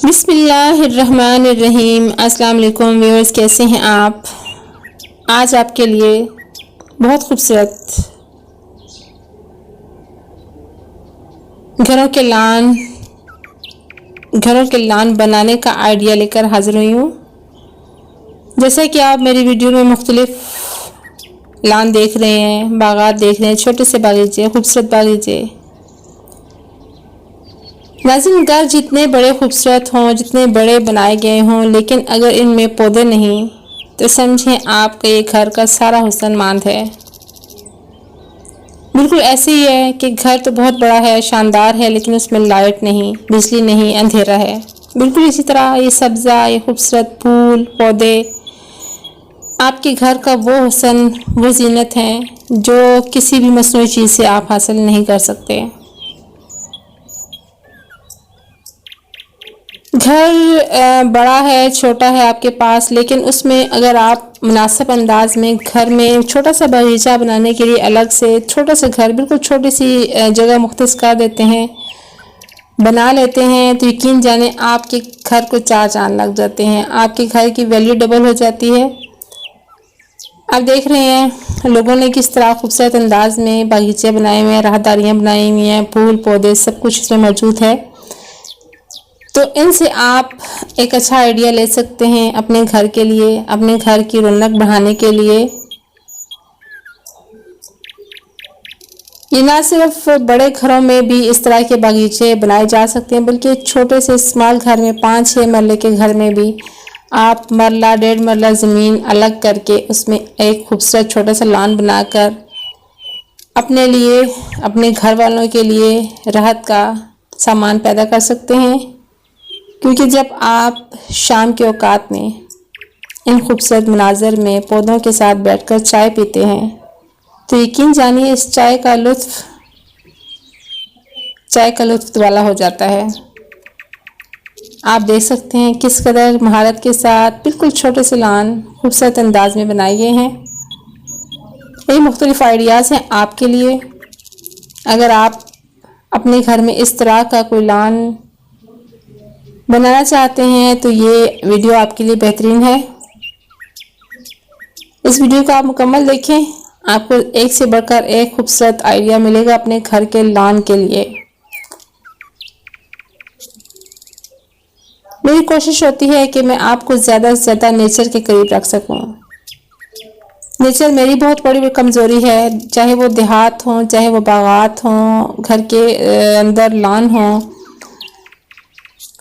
बिस्मिल्लाहिर्रहमानिर्रहीम। अस्सलाम वालेकुम व्यूअर्स, कैसे हैं आप। आज आपके लिए बहुत खूबसूरत घरों के लान बनाने का आइडिया लेकर हाजिर हुई हूँ। जैसा कि आप मेरी वीडियो में मुख्तलिफ लान देख रहे हैं, बागात देख रहे हैं, छोटे से बागीचे, खूबसूरत बागीचे। नाज़रीन, घर जितने बड़े खूबसूरत हों, जितने बड़े बनाए गए हों, लेकिन अगर इनमें पौधे नहीं तो समझें आपका ये घर का सारा हुस्न मांद है। बिल्कुल ऐसे ही है कि घर तो बहुत बड़ा है, शानदार है, लेकिन उसमें लाइट नहीं, बिजली नहीं, अंधेरा है। बिल्कुल इसी तरह ये सब्ज़ा, ये खूबसूरत फूल पौधे आपके घर का वो हुस्न, वो जीनत हैं जो किसी भी मसनूई चीज़ से आप हासिल नहीं कर सकते। घर बड़ा है, छोटा है आपके पास, लेकिन उसमें अगर आप मुनासिब अंदाज में घर में छोटा सा बगीचा बनाने के लिए अलग से छोटा सा घर, बिल्कुल छोटी सी जगह मुख्तस कर देते हैं, बना लेते हैं, तो यकीन जाने आपके घर को चार चांद लग जाते हैं। आपके घर की वैल्यू डबल हो जाती है। आप देख रहे हैं लोगों ने किस तरह खूबसूरत अंदाज में बागीचे बनाए हुए हैं, राहदारियाँ बनाई हुई हैं, फूल पौधे सब कुछ इसमें मौजूद है। तो इनसे आप एक अच्छा आइडिया ले सकते हैं अपने घर के लिए, अपने घर की रौनक बढ़ाने के लिए। ये ना सिर्फ बड़े घरों में भी इस तरह के बागीचे बनाए जा सकते हैं, बल्कि छोटे से स्मॉल घर में 5-6 मरले के घर में भी आप मरला 1.5 मरला ज़मीन अलग करके उसमें एक खूबसूरत छोटा सा लॉन बनाकर अपने लिए, अपने घर वालों के लिए राहत का सामान पैदा कर सकते हैं। क्योंकि जब आप शाम के औकात में इन खूबसूरत मनाज़र में पौधों के साथ बैठकर चाय पीते हैं, तो यकीन जानिए इस चाय का लुत्फ़ वाला हो जाता है। आप देख सकते हैं किस कदर महारत के साथ बिल्कुल छोटे से लान खूबसूरत अंदाज में बनाए गए हैं। ये मुख्तलिफ आइडियाज़ हैं आपके लिए। अगर आप अपने घर में इस तरह का कोई लान बनाना चाहते हैं तो ये वीडियो आपके लिए बेहतरीन है। इस वीडियो को आप मुकम्मल देखें, आपको एक से बढ़कर एक खूबसूरत आइडिया मिलेगा अपने घर के लॉन के लिए। मेरी कोशिश होती है कि मैं आपको ज़्यादा से ज़्यादा नेचर के करीब रख सकूं। नेचर मेरी बहुत बड़ी कमज़ोरी है, चाहे वो देहात हों, चाहे वो बागात हों, घर के अंदर लॉन हों,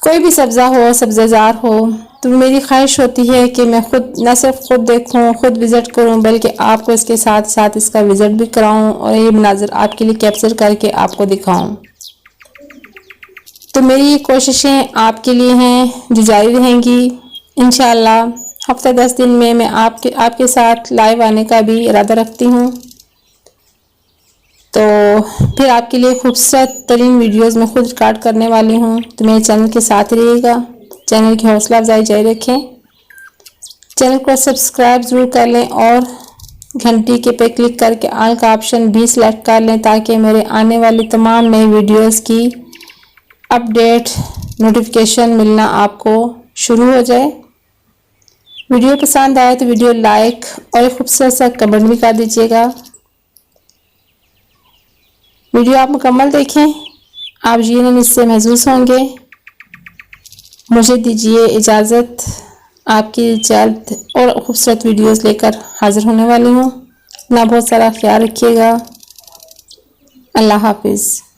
कोई भी सब्ज़ा हो, सब्ज़ेज़ार हो, तो मेरी ख्वाहिश होती है कि मैं खुद न सिर्फ खुद देखूं, खुद विज़िट करूं, बल्कि आपको इसके साथ साथ इसका विज़िट भी कराऊं और ये मनाज़र आपके लिए कैप्चर करके आपको दिखाऊं। तो मेरी कोशिशें आपके लिए हैं जो जारी रहेंगी। इंशाअल्लाह हफ्ता 10 दिन में मैं आपके साथ लाइव आने का भी इरादा रखती हूँ। तो फिर आपके लिए खूबसूरत तरीन वीडियोज़ मैं खुद रिकॉर्ड करने वाली हूँ। तो मेरे चैनल के साथ रहिएगा, चैनल की हौसला अफजाई जारी रखें, चैनल को सब्सक्राइब ज़रूर कर लें और घंटी के पे क्लिक करके ऑल का ऑप्शन भी सिलेक्ट कर लें, ताकि मेरे आने वाली तमाम नई वीडियोज़ की अपडेट नोटिफिकेशन मिलना आपको शुरू हो जाए। वीडियो पसंद आए तो वीडियो लाइक और एक खूबसूरत सा कमेंट भी कर दीजिएगा। वीडियो आप मुकम्मल देखें, आप यकीनन इससे महसूस होंगे। मुझे दीजिए इजाज़त, आपकी जल्द और खूबसूरत वीडियोस लेकर हाजिर होने वाली हूँ। अपना बहुत सारा ख्याल रखिएगा। अल्लाह हाफिज़।